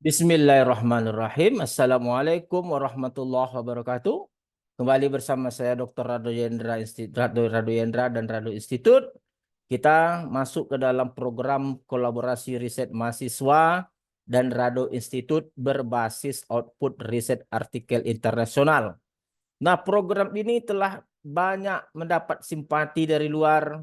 Bismillahirrahmanirrahim. Assalamualaikum warahmatullahi wabarakatuh. Kembali bersama saya Dr. Rado Yendra, Rado Yendra dan Rado Institute. Kita masuk ke dalam program kolaborasi riset mahasiswa dan Rado Institute berbasis output riset artikel internasional. Nah, program ini telah banyak mendapat simpati dari luar.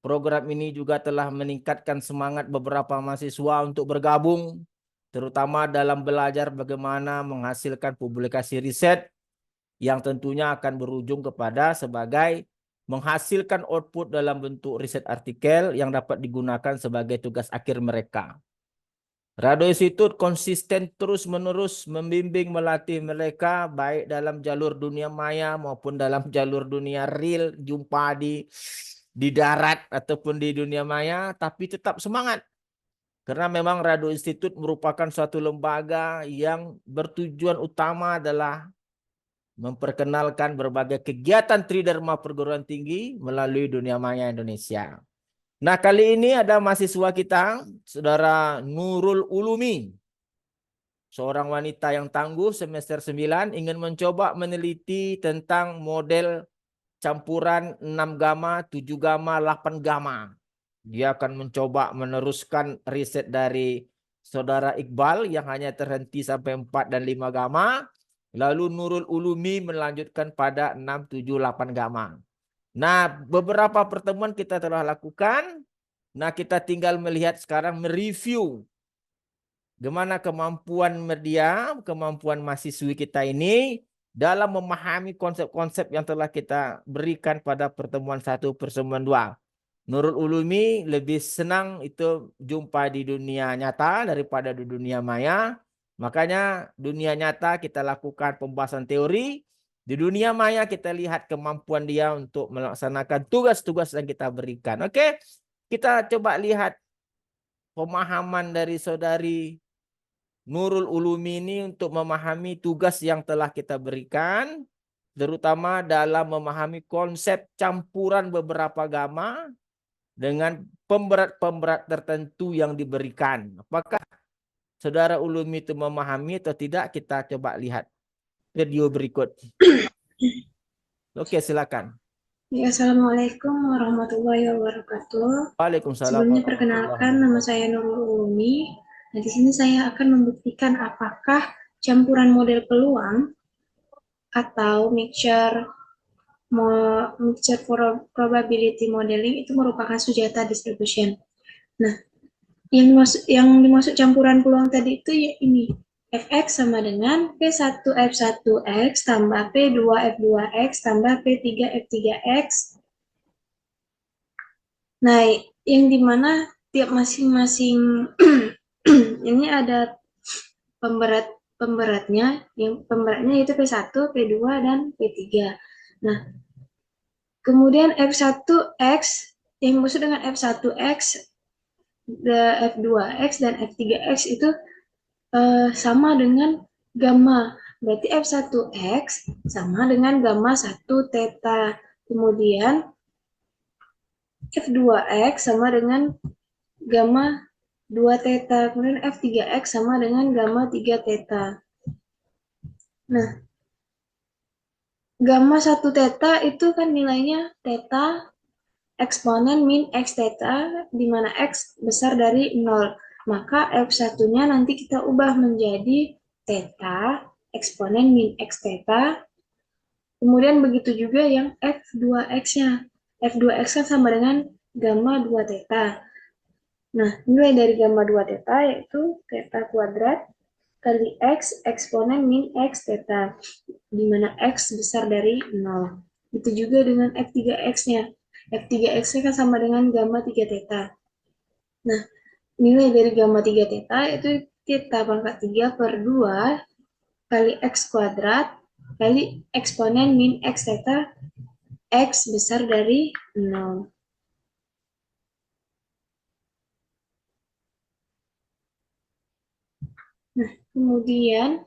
Program ini juga telah meningkatkan semangat beberapa mahasiswa untuk bergabung, terutama dalam belajar bagaimana menghasilkan publikasi riset yang tentunya akan berujung kepada sebagai menghasilkan output dalam bentuk riset artikel yang dapat digunakan sebagai tugas akhir mereka. Rado Institute konsisten terus-menerus membimbing melatih mereka baik dalam jalur dunia maya maupun dalam jalur dunia real, jumpa di darat ataupun di dunia maya, tapi tetap semangat. Karena memang Rado Institute merupakan suatu lembaga yang bertujuan utama adalah memperkenalkan berbagai kegiatan Tridharma perguruan tinggi melalui dunia maya Indonesia. Nah, kali ini ada mahasiswa kita, Saudara Nurul Ulumi, seorang wanita yang tangguh semester 9, ingin mencoba meneliti tentang model campuran 6 gamma, 7 gamma, 8 gamma. Dia akan mencoba meneruskan riset dari Saudara Iqbal yang hanya terhenti sampai 4 dan 5 gamma. Lalu Nurul Ulumi melanjutkan pada 6, 7, 8 gamma. Nah, beberapa pertemuan kita telah lakukan. Nah, kita tinggal melihat sekarang mereview gimana kemampuan media, kemampuan mahasiswi kita ini dalam memahami konsep-konsep yang telah kita berikan pada pertemuan 1, pertemuan 2. Nurul Ulumi lebih senang itu jumpa di dunia nyata daripada di dunia maya. Makanya dunia nyata kita lakukan pembahasan teori. Di dunia maya kita lihat kemampuan dia untuk melaksanakan tugas-tugas yang kita berikan. Oke, kita coba lihat pemahaman dari saudari Nurul Ulumi ini untuk memahami tugas yang telah kita berikan, terutama dalam memahami konsep campuran beberapa gamma dengan pemberat-pemberat tertentu yang diberikan. Apakah Saudara Ulumi itu memahami atau tidak? Kita coba lihat video berikut. Oke, silakan. Ya, Assalamualaikum warahmatullahi wabarakatuh. Waalaikumsalam Sebelumnya warahmatullahi perkenalkan, nama wabarakatuh. saya Nurul Ulumi. Nah, di sini saya akan membuktikan apakah campuran model peluang atau mixture probability modeling itu merupakan Sujata distribution. Nah, yang dimaksud campuran peluang tadi itu ya ini. Fx sama dengan P1F1X tambah P2F2X tambah P3F3X. Nah, yang dimana tiap masing-masing ini ada pemberatnya, yang pemberatnya itu P1, P2, dan P3. Nah, kemudian F1X, yang dimaksud dengan F1X, F2X, dan F3X itu sama dengan gamma. Berarti F1X sama dengan gamma 1 theta. Kemudian F2X sama dengan gamma 2 theta. Kemudian F3X sama dengan gamma 3 theta. Nah, gamma 1 theta itu kan nilainya theta eksponen min X theta, di mana X besar dari 0. Maka F1-nya nanti kita ubah menjadi theta eksponen min X theta. Kemudian begitu juga yang F2X-nya. F2X kan sama dengan gamma 2 theta. Nah, nilai dari gamma 2 theta yaitu theta kuadrat kali X eksponen min X theta, di mana X besar dari 0. Itu juga dengan F3X-nya. F3X-nya kan sama dengan gamma 3 theta. Nah, nilai dari gamma 3 theta itu theta pangkat 3 per 2 kali X kuadrat kali eksponen min X theta, X besar dari 0. Nah, kemudian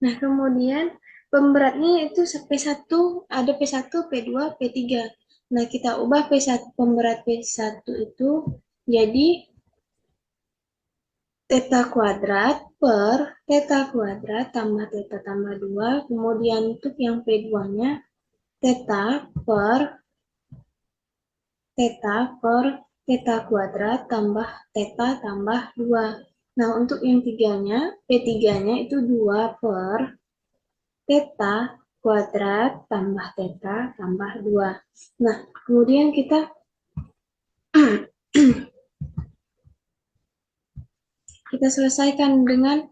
Nah, kemudian pemberatnya itu P1, ada P1, P2, P3. Nah, kita ubah P1, pemberat P1 itu jadi theta kuadrat per theta kuadrat tambah theta tambah 2. Kemudian untuk yang P2-nya theta per theta kuadrat tambah theta tambah 2. Nah, untuk yang tiganya, P3-nya itu 2 per theta kuadrat tambah theta tambah 2. Nah, kemudian kita kita selesaikan dengan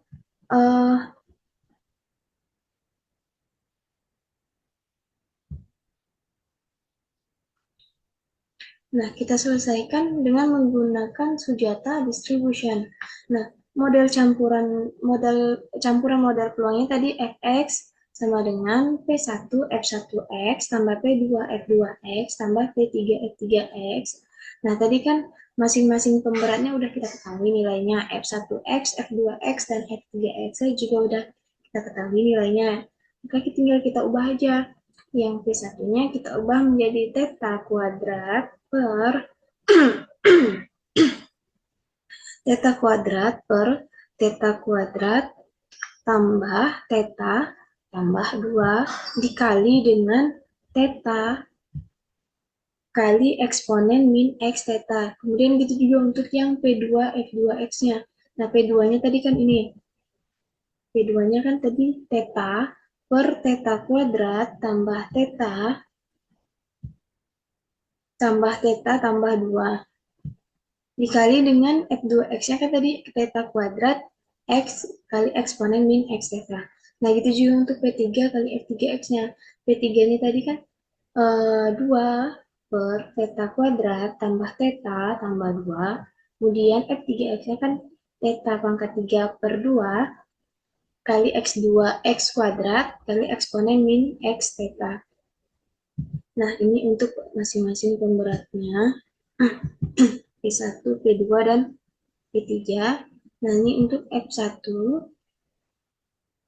kita selesaikan dengan menggunakan Sujata distribution. Nah, campuran model peluangnya tadi Fx sama dengan P1 F1X tambah P2 F2X tambah P3 F3X. Nah, tadi kan masing-masing pemberatnya udah kita ketahui nilainya F1X, F2X, dan F3X juga udah kita ketahui nilainya. Maka tinggal kita ubah aja. Yang P1-nya kita ubah menjadi theta kuadrat per theta kuadrat per theta kuadrat tambah theta tambah 2 dikali dengan theta kali eksponen min x theta. Kemudian gitu juga untuk yang P2 F2X-nya. Nah, P2-nya tadi kan ini. P2-nya kan tadi theta per theta kuadrat tambah theta tambah 2 dikali dengan F2X-nya kan tadi theta kuadrat X kali eksponen min X theta. Nah, gitu juga untuk P3 kali F3X-nya. P3-nya tadi kan 2 per theta kuadrat tambah theta tambah 2. Kemudian F3X-nya kan theta pangkat 3 per 2 kali X2 X kuadrat kali eksponen min X theta. Nah, ini untuk masing-masing pemberatnya. P1, P2, dan P3. Nah, ini untuk F1,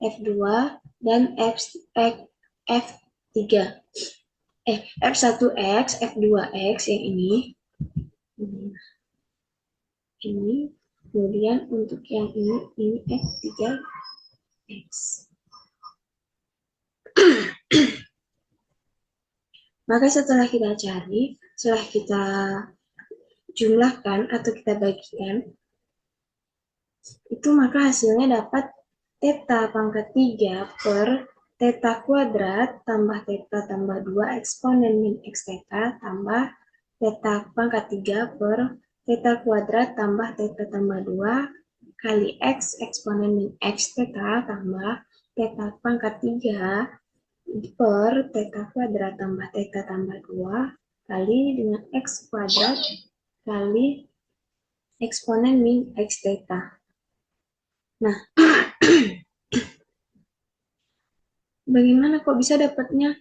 F2, dan F3. F1X, F2X yang ini. Ini. Kemudian untuk yang ini F3X. Maka setelah kita cari, setelah kita jumlahkan atau kita bagikan, itu maka hasilnya dapat theta pangkat 3 per theta kuadrat tambah theta tambah 2 eksponen min x theta tambah theta pangkat 3 per theta kuadrat tambah theta tambah 2 kali x eksponen min x theta tambah theta pangkat 3 per theta kuadrat tambah theta tambah 2 kali dengan x kuadrat kali eksponen min x theta. Nah, bagaimana kok bisa dapatnya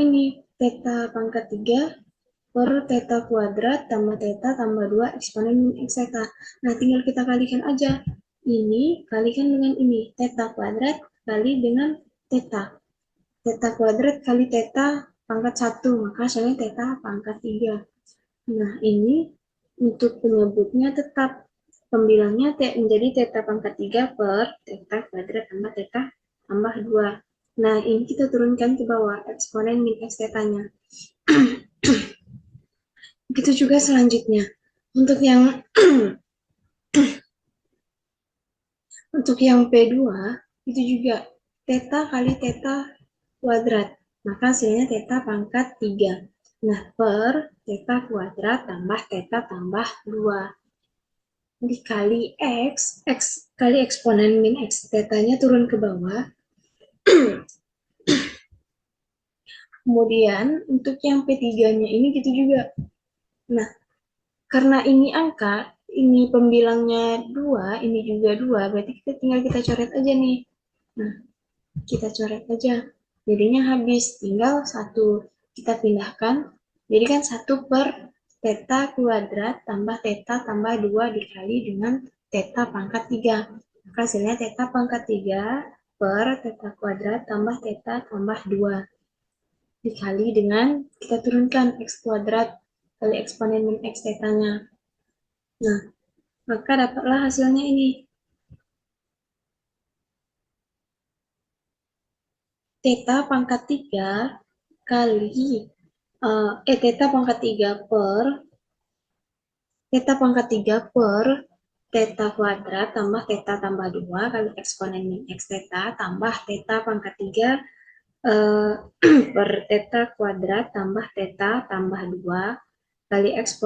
ini theta pangkat 3 per theta kuadrat tambah theta tambah 2 eksponen min x theta. Nah, tinggal kita kalikan aja. Ini kalikan dengan ini. Theta kuadrat kali dengan theta. Theta kuadrat kali theta pangkat 1. Maka hasilnya theta pangkat 3. Nah, ini untuk penyebutnya tetap. Pembilangnya menjadi theta pangkat 3 per theta kuadrat tambah theta tambah 2. Nah, ini kita turunkan ke bawah eksponen min x theta-nya. Begitu juga selanjutnya. Untuk yang P2 itu juga theta kali theta kuadrat. Maka hasilnya theta pangkat 3. Nah, per theta kuadrat tambah theta tambah 2. Dikali x kali eksponen min x theta-nya turun ke bawah. Kemudian untuk yang P3-nya ini gitu juga. Nah, karena ini angka, ini pembilangnya 2, ini juga 2, berarti tinggal kita coret aja nih. Nah, kita coret aja. Jadinya habis, tinggal 1. Kita pindahkan. Jadi kan 1 per theta kuadrat tambah theta tambah 2 dikali dengan theta pangkat 3. Maka hasilnya theta pangkat 3 per theta kuadrat tambah theta tambah 2. Dikali dengan kita turunkan x kuadrat kali eksponen min x theta-nya. Nah, maka dapatlah hasilnya ini. Theta pangkat 3 kali theta pangkat 3 per theta pangkat 3 per theta kuadrat tambah theta tambah 2 kali eksponen min x theta tambah theta pangkat 3 per theta kuadrat tambah theta tambah 2 kali x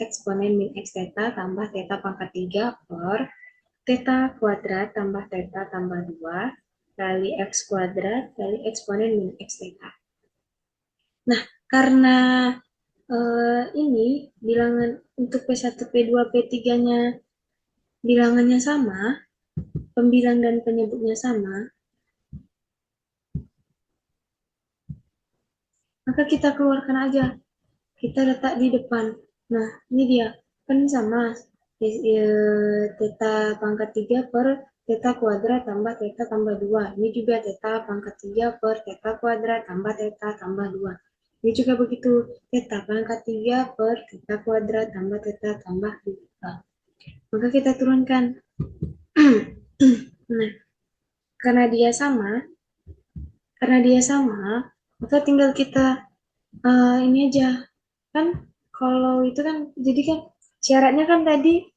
eksponen min x theta tambah theta pangkat 3 per theta kuadrat tambah theta tambah 2 kali x kuadrat kali eksponen min x theta. Nah, karena ini bilangan untuk P1, P2, P3-nya bilangannya sama, pembilang dan penyebutnya sama, maka kita keluarkan aja. Kita letak di depan. Nah, ini dia. Kan sama. Theta pangkat 3 per theta kuadrat tambah theta tambah 2. Ini juga theta pangkat 3 per theta kuadrat tambah theta tambah 2. Ini juga begitu. Theta pangkat 3 per theta kuadrat tambah theta tambah 2. Maka kita turunkan. Nah, karena dia sama, maka tinggal kita ini aja. Kan kalau itu kan, jadi kan syaratnya kan tadi,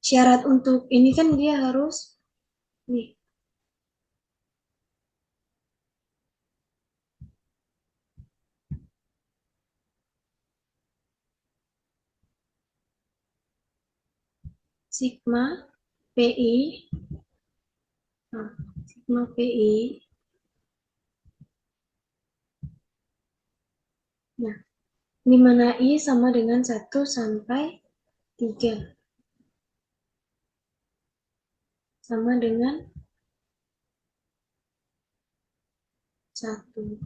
syarat untuk ini kan dia harus, nih, sigma PI, nah, sigma PI, nah, di mana I sama dengan 1 sampai 3. Sama dengan 1.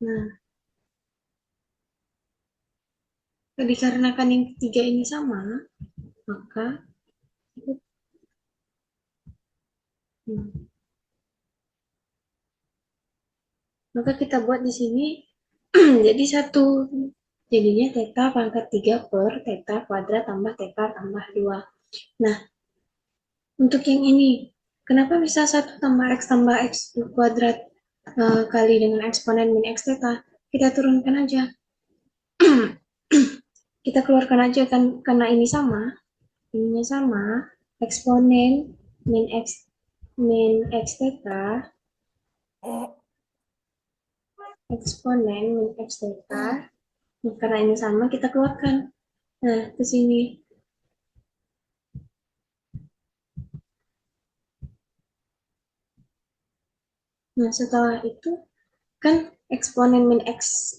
Nah, dikarenakan yang ketiga ini sama, maka hmm, maka kita buat di sini jadi 1. Jadinya theta pangkat 3 per theta kuadrat tambah theta tambah 2. Nah, untuk yang ini, kenapa bisa 1 tambah x kuadrat kali dengan eksponen min x theta? Kita turunkan aja. Kita keluarkan aja kan, karena ini sama, ininya sama, eksponen min x theta, eksponen min x theta, karena ini sama, kita keluarkan. Nah, ke sini. Nah, setelah itu, kan eksponen min x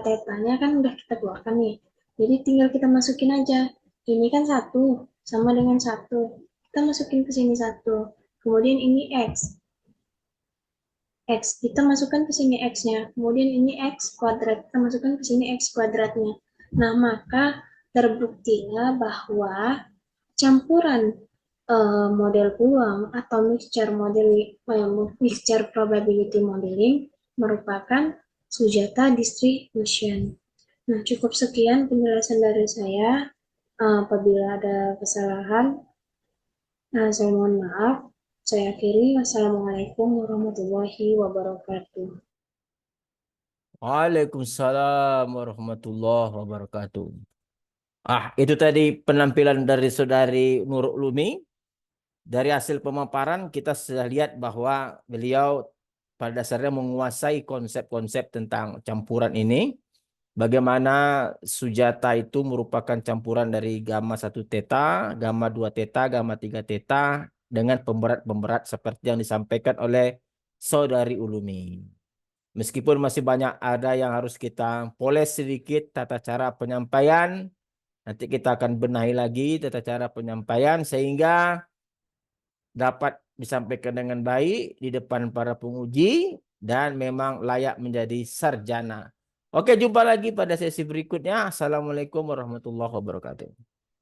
theta-nya kan udah kita keluarkan nih. Jadi tinggal kita masukin aja. Ini kan 1 sama dengan 1. Kita masukin ke sini 1. Kemudian ini x. Kita masukkan ke sini x-nya. Kemudian ini x kuadrat. Kita masukkan ke sini x kuadratnya. Nah, maka terbuktilah bahwa campuran model peluang atau mixture probability modeling merupakan Sujata distribution. Nah, cukup sekian penjelasan dari saya. Apabila ada kesalahan, saya mohon maaf. Saya akhiri. Wassalamualaikum warahmatullahi wabarakatuh. Waalaikumsalam warahmatullahi wabarakatuh. Itu tadi penampilan dari saudari Nurul Lumi. Dari hasil pemaparan kita sudah lihat bahwa beliau pada dasarnya menguasai konsep-konsep tentang campuran ini. Bagaimana Sujata itu merupakan campuran dari gamma 1 theta, gamma 2 theta, gamma 3 theta dengan pemberat-pemberat seperti yang disampaikan oleh saudari Ulumi. Meskipun masih banyak ada yang harus kita poles sedikit tata cara penyampaian, nanti kita akan benahi lagi tata cara penyampaian sehingga dapat disampaikan dengan baik di depan para penguji dan memang layak menjadi sarjana. Oke, jumpa lagi pada sesi berikutnya. Assalamualaikum warahmatullahi wabarakatuh.